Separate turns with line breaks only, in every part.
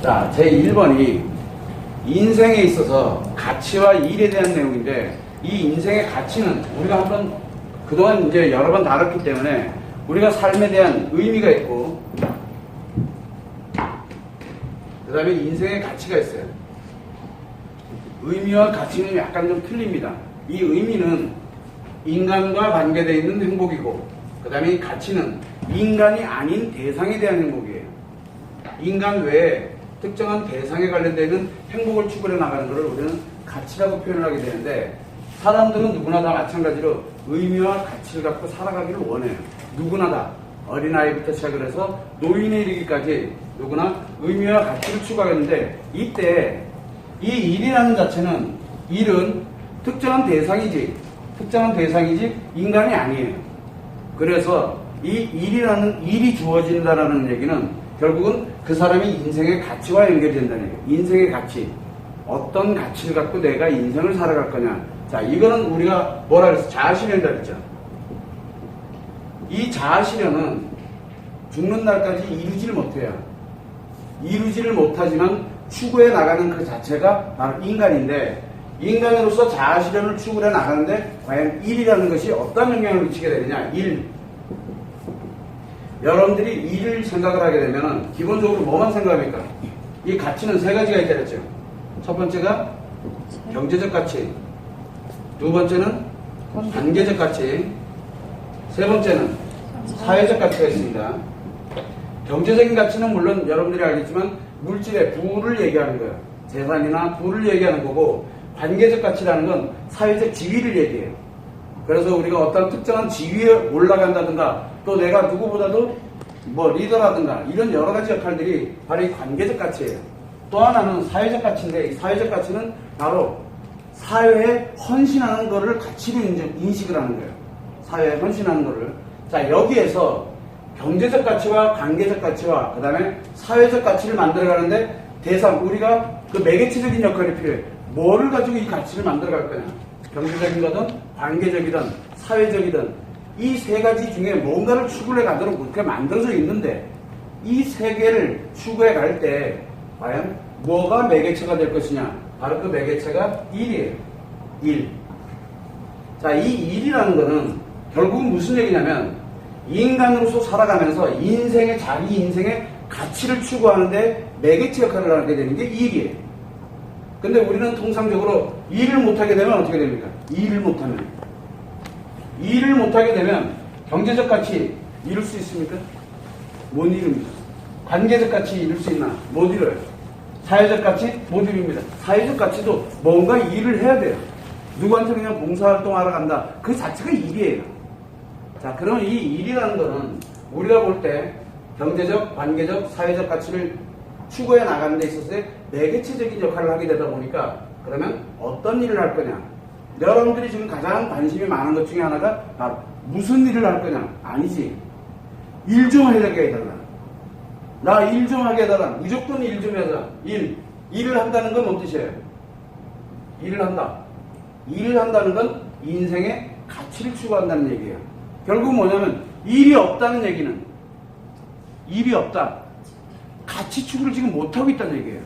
자, 제 1번이 인생에 있어서 가치와 일에 대한 내용인데, 이 인생의 가치는 우리가 한번 그동안 이제 여러 번 다뤘기 때문에 우리가 삶에 대한 의미가 있고, 그 다음에 인생의 가치가 있어요. 의미와 가치는 약간 좀 틀립니다. 이 의미는 인간과 관계되어 있는 행복이고, 그 다음에 이 가치는 인간이 아닌 대상에 대한 행복이에요. 인간 외에 특정한 대상에 관련되어 있는 행복을 추구해 나가는 것을 우리는 가치라고 표현을 하게 되는데, 사람들은 누구나 다 마찬가지로 의미와 가치를 갖고 살아가기를 원해요. 누구나 다. 어린아이부터 시작을 해서 노인에 이르기까지 누구나 의미와 가치를 추구하겠는데, 이때 이 일이라는 자체는, 일은 특정한 대상이지 인간이 아니에요. 그래서 이 일이라는 일이 주어진다라는 얘기는 결국은 그 사람의 인생의 가치와 연결된다는 얘기예요. 인생의 가치. 어떤 가치를 갖고 내가 인생을 살아갈 거냐. 자, 이거는 우리가 뭐라 그랬어? 자아실현이라고 그랬죠. 이 자아실현은 죽는 날까지 이루지를 못해요. 이루지를 못하지만 추구해 나가는 그 자체가 바로 인간인데, 인간으로서 자아실현을 추구해 나가는데 과연 일이라는 것이 어떤 영향을 미치게 되느냐. 일. 여러분들이 일을 생각을 하게 되면 기본적으로 뭐만 생각합니까? 이 가치는 세 가지가 있다랬죠. 첫 번째가 경제적 가치, 두 번째는 관계적 가치, 세 번째는 사회적 가치가 있습니다. 경제적인 가치는 물론 여러분들이 알겠지만 물질의 부를 얘기하는 거예요. 재산이나 부를 얘기하는 거고, 관계적 가치라는 건 사회적 지위를 얘기해요. 그래서 우리가 어떤 특정한 지위에 올라간다든가, 또 내가 누구보다도 뭐 리더라든가, 이런 여러 가지 역할들이 바로 이 관계적 가치예요. 또 하나는 사회적 가치인데, 이 사회적 가치는 바로 사회에 헌신하는 거를 가치로 인식을 하는 거예요. 사회에 헌신하는 거를. 자, 여기에서 경제적 가치와 관계적 가치와 그 다음에 사회적 가치를 만들어가는데, 대상, 우리가 그 매개체적인 역할이 필요해요. 뭐를 가지고 이 가치를 만들어갈 거냐. 경제적인 거든 관계적이든 사회적이든 이 세 가지 중에 뭔가를 추구해 가도록 그렇게 만들어져 있는데, 이 세 개를 추구해 갈 때 과연 뭐가 매개체가 될 것이냐. 바로 그 매개체가 일이에요. 일. 자, 이 일이라는 거는 결국은 무슨 얘기냐면, 인간으로서 살아가면서 자기 인생의 가치를 추구하는데 매개체 역할을 하게 되는 게 일이에요. 근데 우리는 통상적으로 일을 못하게 되면 어떻게 됩니까? 일을 못하게 되면 경제적 가치 이룰 수 있습니까? 못 이룹니다. 관계적 가치 이룰 수 있나? 못 이뤄요. 사회적 가치? 못 이룹니다. 사회적 가치도 뭔가 일을 해야 돼요. 누구한테 그냥 봉사활동하러 간다. 그 자체가 일이에요. 자, 그러면 이 일이라는 거는 우리가 볼 때 경제적, 관계적, 사회적 가치를 추구해 나가는 데 있어서 매개체적인 역할을 하게 되다 보니까, 그러면 어떤 일을 할 거냐. 여러분들이 지금 가장 관심이 많은 것 중에 하나가 바로 무슨 일을 할 거냐. 아니지. 일 좀 하게 해달라. 나 일 좀 하게 해달라. 무조건 일 좀 해달라. 일을 한다는 건 뭔 뜻이에요? 일을 한다. 일을 한다는 건 인생의 가치를 추구한다는 얘기예요. 결국 뭐냐면 일이 없다는 얘기는, 일이 없다. 가치 추구를 지금 못하고 있다는 얘기예요.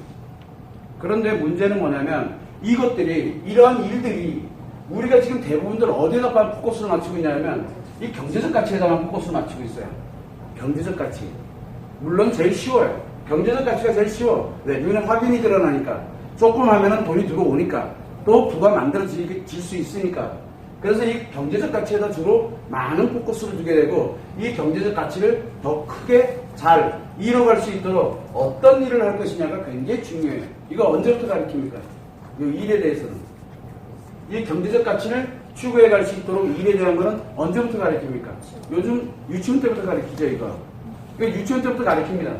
그런데 문제는 뭐냐면, 이러한 일들이 우리가 지금 대부분들 어디에다가 포커스를 맞추고 있냐면 이 경제적 가치에다만 포커스를 맞추고 있어요. 경제적 가치. 물론 제일 쉬워요. 경제적 가치가 제일 쉬워. 왜? 눈에 확인이 드러나니까. 조금 하면은 돈이 들어오니까. 또 부가 만들어질 수 있으니까. 그래서 이 경제적 가치에다 주로 많은 포커스를 두게 되고, 이 경제적 가치를 더 크게 잘 이뤄갈 수 있도록 어떤 일을 할 것이냐가 굉장히 중요해요. 이거 언제부터 가르칩니까? 이 일에 대해서는. 이 경제적 가치를 추구해 갈 수 있도록 일에 대한 거는 언제부터 가르칩니까? 요즘 유치원 때부터 가르치죠, 이거. 유치원 때부터 가르칩니다.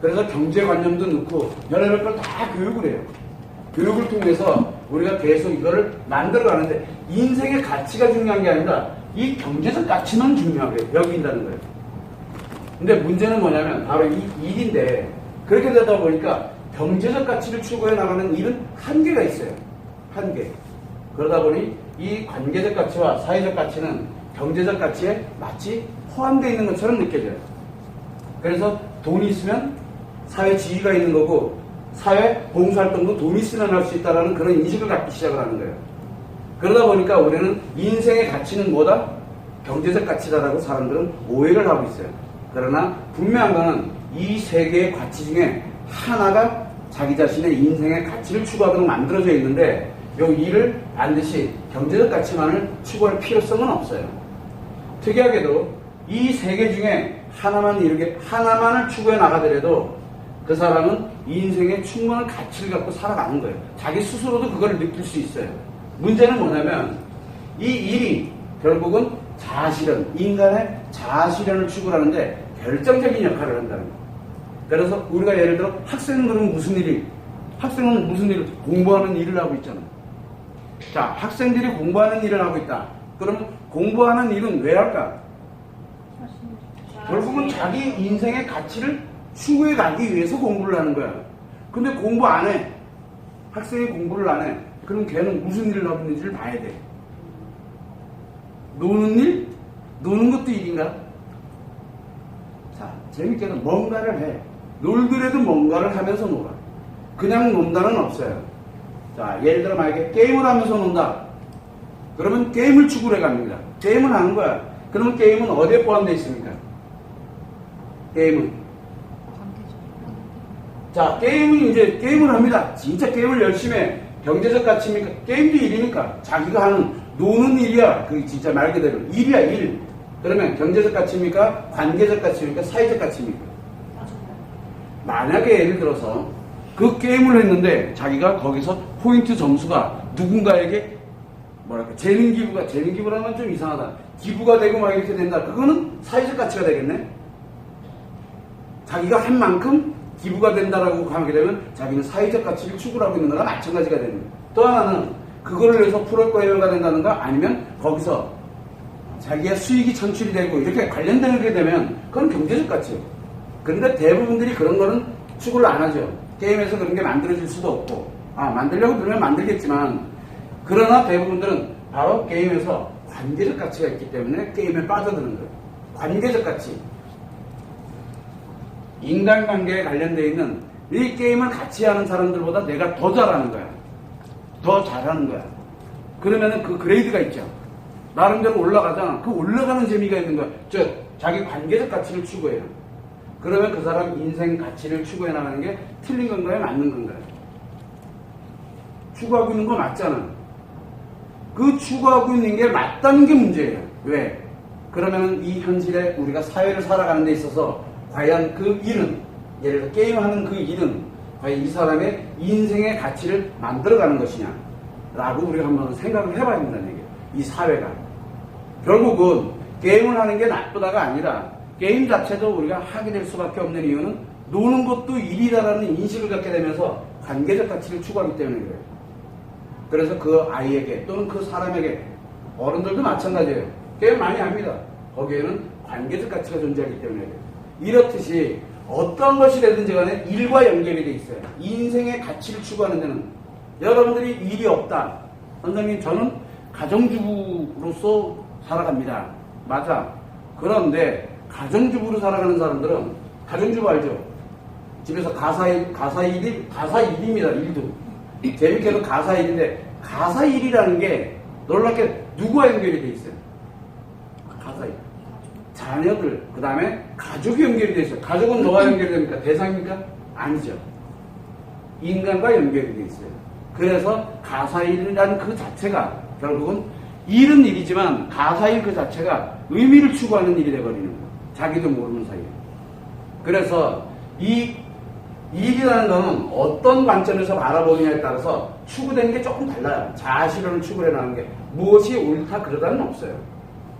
그래서 경제관념도 넣고 별의별 걸 다 교육을 해요. 교육을 통해서 우리가 계속 이거를 만들어 가는데, 인생의 가치가 중요한 게 아니라 이 경제적 가치는 중요하게 여긴다는 거예요. 근데 문제는 뭐냐면 바로 이 일인데, 그렇게 되다 보니까 경제적 가치를 추구해 나가는 일은 한계가 있어요. 한계. 그러다 보니 이 관계적 가치와 사회적 가치는 경제적 가치에 마치 포함되어 있는 것처럼 느껴져요. 그래서 돈이 있으면 사회 지위가 있는 거고 사회 봉사활동도 돈이 쓰면 할 수 있다는 그런 인식을 갖기 시작을 하는 거예요. 그러다 보니까 우리는 인생의 가치는 뭐다? 경제적 가치다라고 사람들은 오해를 하고 있어요. 그러나 분명한 거는 이 세 개의 가치 중에 하나가 자기 자신의 인생의 가치를 추구하도록 만들어져 있는데 이 일을 반드시 경제적 가치만을 추구할 필요성은 없어요. 특이하게도 이 세 개 중에 하나만을 추구해 나가더라도 그 사람은 인생에 충분한 가치를 갖고 살아가는 거예요. 자기 스스로도 그걸 느낄 수 있어요. 문제는 뭐냐면 이 일이 결국은 인간의 자아실현을 추구하는데 결정적인 역할을 한다는 거예요. 그래서 우리가 예를 들어 학생은 그러면 학생은 무슨 일을 공부하는 일을 하고 있잖아요. 자, 학생들이 공부하는 일을 하고 있다. 그러면 공부하는 일은 왜 할까? 결국은 자기 인생의 가치를 추구해 가기 위해서 공부를 하는 거야. 근데 공부 안 해. 학생이 공부를 안 해. 그럼 걔는 무슨 일을 하고 있는지를 봐야 돼. 노는 일? 노는 것도 일인가? 자, 재밌게는 뭔가를 해. 놀더라도 뭔가를 하면서 놀아. 그냥 논다는 없어요. 자, 예를 들어 만약에 게임을 하면서 논다. 그러면 게임을 추구해 갑니다. 게임을 하는 거야. 그러면 게임은 어디에 포함되어 있습니까? 게임은. 자, 게임은 이제 게임을 합니다. 진짜 게임을 열심히 해. 경제적 가치입니까? 게임도 일이니까. 자기가 하는 노는 일이야. 그 진짜 말 그대로 일이야, 일. 그러면 경제적 가치입니까? 관계적 가치입니까? 사회적 가치입니까? 만약에 예를 들어서 그 게임을 했는데 자기가 거기서 포인트 점수가 누군가에게 재능 기부라는 좀 이상하다. 기부가 되고 막 이렇게 된다. 그거는 사회적 가치가 되겠네? 자기가 한 만큼 기부가 된다라고 하게 되면 자기는 사회적 가치를 추구하고 있는 거나 마찬가지가 되는 거예요. 또 하나는 그거를 위해서 프로과열가 된다든가 아니면 거기서 자기의 수익이 창출이 되고 이렇게 관련되게 되면 그건 경제적 가치예요. 그런데 대부분들이 그런 거는 추구를 안 하죠. 게임에서 그런 게 만들어질 수도 없고 만들려고 들면 만들겠지만 그러나 대부분들은 바로 게임에서 관계적 가치가 있기 때문에 게임에 빠져드는 거예요. 관계적 가치. 인간관계에 관련되어 있는 이 게임을 같이 하는 사람들보다 내가 더 잘하는 거야. 더 잘하는 거야. 그러면은 그 그레이드가 있죠. 나름대로 올라가잖아. 그 올라가는 재미가 있는 거야. 즉, 자기 관계적 가치를 추구해요. 그러면 그 사람 인생 가치를 추구해 나가는 게 틀린 건가요? 맞는 건가요? 추구하고 있는 거 맞잖아. 그 추구하고 있는 게 맞다는 게 문제예요. 왜? 그러면 이 현실에 우리가 사회를 살아가는 데 있어서 과연 그 일은, 예를 들어 게임하는 그 일은 과연 이 사람의 인생의 가치를 만들어가는 것이냐 라고 우리가 한번 생각을 해봐야 된다는 얘기예요. 이 사회가. 결국은 게임을 하는 게 나쁘다가 아니라 게임 자체도 우리가 하게 될 수밖에 없는 이유는 노는 것도 일이다라는 인식을 갖게 되면서 관계적 가치를 추구하기 때문에 그래요. 그래서 그 아이에게 또는 그 사람에게 어른들도 마찬가지예요. 게임 많이 합니다. 거기에는 관계적 가치가 존재하기 때문에 그래요. 이렇듯이 어떤 것이 되든지 간에 일과 연결이 돼 있어요. 인생의 가치를 추구하는 데는 여러분들이 일이 없다. 선생님 저는 가정주부로서 살아갑니다. 맞아. 그런데 가정주부로 살아가는 사람들은 가정주부 알죠? 집에서 가사일입니다. 일도. 재밌게도 가사일인데 가사일이라는 게 놀랍게 누구와 연결이 돼 있어요? 가사일. 자녀들, 그 다음에 가족이 연결이 돼 있어요. 가족은 뭐가 연결이 됩니까? 대상입니까? 아니죠. 인간과 연결이 돼 있어요. 그래서 가사일이라는 그 자체가 결국은 일은 일이지만 가사일 그 자체가 의미를 추구하는 일이 돼버리는 거예요. 자기도 모르는 사이에. 그래서 이 일이라는 거는 어떤 관점에서 바라보느냐에 따라서 추구되는 게 조금 달라요. 자아실현을 추구해 나가는 게 무엇이 옳다 그러다는 없어요.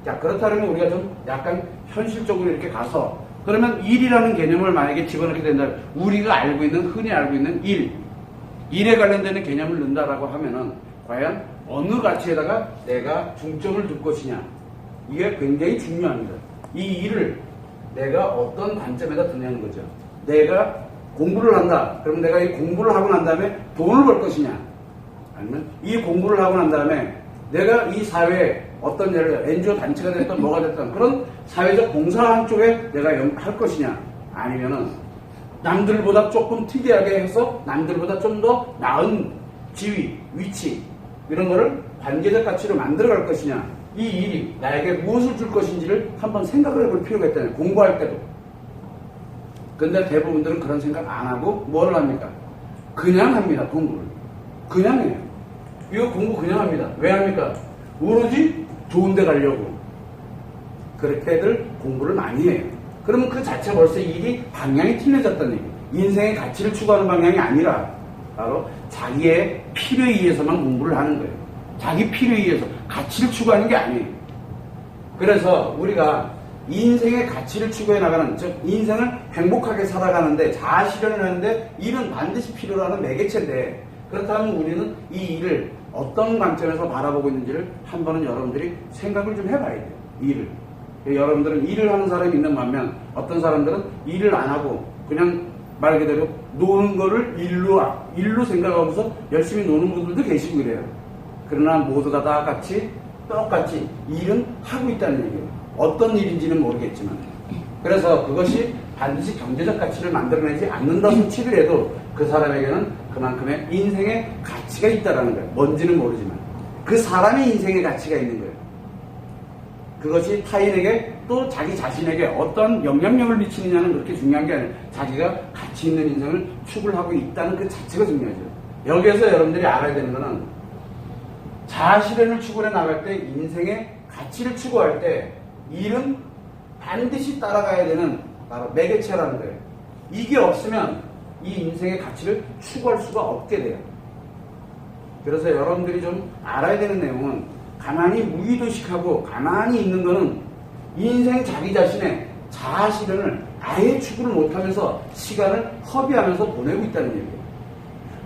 자, 그렇다면 우리가 좀 약간 현실적으로 이렇게 가서 그러면 일이라는 개념을 만약에 집어넣게 된다면 우리가 흔히 알고 있는 일에 관련되는 개념을 넣는다라고 하면은 과연 어느 가치에다가 내가 중점을 둘 것이냐 이게 굉장히 중요합니다. 이 일을 내가 어떤 관점에다 두냐는 거죠. 내가 공부를 한다. 그럼 내가 이 공부를 하고 난 다음에 돈을 벌 것이냐 아니면 이 공부를 하고 난 다음에 내가 이 사회에 어떤 예를 들어 NGO 단체가 됐든 뭐가 됐든 그런 사회적 봉사 한쪽에 내가 할 것이냐 아니면은 남들보다 조금 특이하게 해서 남들보다 좀 더 나은 지위, 위치 이런 거를 관계적 가치로 만들어갈 것이냐, 이 일이 나에게 무엇을 줄 것인지를 한번 생각을 해볼 필요가 있다는 거예요. 공부할 때도. 근데 대부분들은 그런 생각 안 하고 뭘 합니까? 그냥 합니다. 공부를. 그냥 해요. 이거 공부 그냥 합니다. 왜 합니까? 오로지 좋은 데 가려고. 그렇게들 공부를 많이 해요. 그러면 그 자체 벌써 일이 방향이 틀려졌다는 얘기예요. 인생의 가치를 추구하는 방향이 아니라 바로 자기의 필요에 의해서만 공부를 하는 거예요. 자기 필요에 의해서 가치를 추구하는 게 아니에요. 그래서 우리가 인생의 가치를 추구해 나가는, 즉 인생을 행복하게 살아가는데 자아 실현을 하는데 일은 반드시 필요로 하는 매개체인데, 그렇다면 우리는 이 일을 어떤 관점에서 바라보고 있는지를 한 번은 여러분들이 생각을 좀 해봐야 돼요. 일을. 여러분들은 일을 하는 사람이 있는 반면 어떤 사람들은 일을 안 하고 그냥 말 그대로 노는 거를 일로 생각하고서 열심히 노는 분들도 계시고 그래요. 그러나 모두가 다 똑같이 일은 하고 있다는 얘기예요. 어떤 일인지는 모르겠지만. 그래서 그것이 반드시 경제적 가치를 만들어내지 않는다고 치더라도 그 사람에게는 그만큼의 인생의 가치가 있다는 거예요. 뭔지는 모르지만. 그 사람의 인생의 가치가 있는 거예요. 그것이 타인에게 또 자기 자신에게 어떤 영향력을 미치느냐는 그렇게 중요한 게 아니에요. 자기가 가치 있는 인생을 추구를 하고 있다는 그 자체가 중요하죠. 여기에서 여러분들이 알아야 되는 거는 자아 실현을 추구해 나갈 때, 인생의 가치를 추구할 때 일은 반드시 따라가야 되는 바로 매개체라는 거예요. 이게 없으면 이 인생의 가치를 추구할 수가 없게 돼요. 그래서 여러분들이 좀 알아야 되는 내용은 가만히 무의도식하고 가만히 있는 거는 인생 자기 자신의 자아 실현을 아예 추구를 못하면서 시간을 허비하면서 보내고 있다는 얘기예요.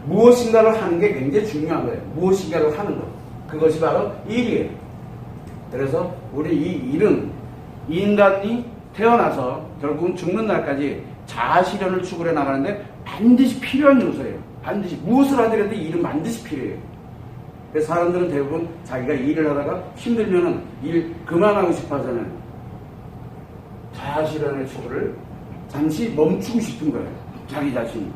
무엇인가를 하는 게 굉장히 중요한 거예요. 무엇인가를 하는 것. 그것이 바로 일이에요. 그래서 우리 이 일은 인간이 태어나서 결국은 죽는 날까지 자아 실현을 추구해 나가는데 반드시 필요한 요소예요. 반드시 무엇을 하더라도 일은 반드시 필요해요. 그래서 사람들은 대부분 자기가 일을 하다가 힘들면은 일 그만하고 싶어 하잖아요. 자아 실현의 추구를 잠시 멈추고 싶은 거예요. 자기 자신이.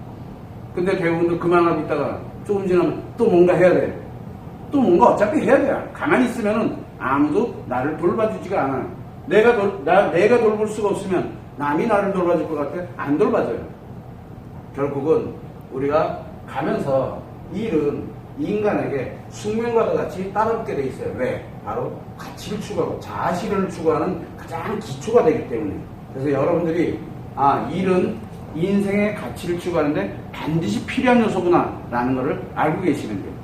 근데 대부분도 그만하고 있다가 조금 지나면 또 뭔가 해야 돼. 또 뭔가 어차피 해야 돼요. 가만히 있으면은 아무도 나를 돌봐주지가 않아요. 내가 돌볼 수가 없으면 남이 나를 돌봐줄 것 같아? 안 돌봐줘요. 결국은 우리가 가면서 일은 인간에게 숙명과도 같이 따라붙게 돼 있어요. 왜? 바로 가치를 추구하고 자아 실현을 추구하는 가장 기초가 되기 때문에. 그래서 여러분들이 일은 인생의 가치를 추구하는데 반드시 필요한 요소구나 라는 것을 알고 계시면 돼요.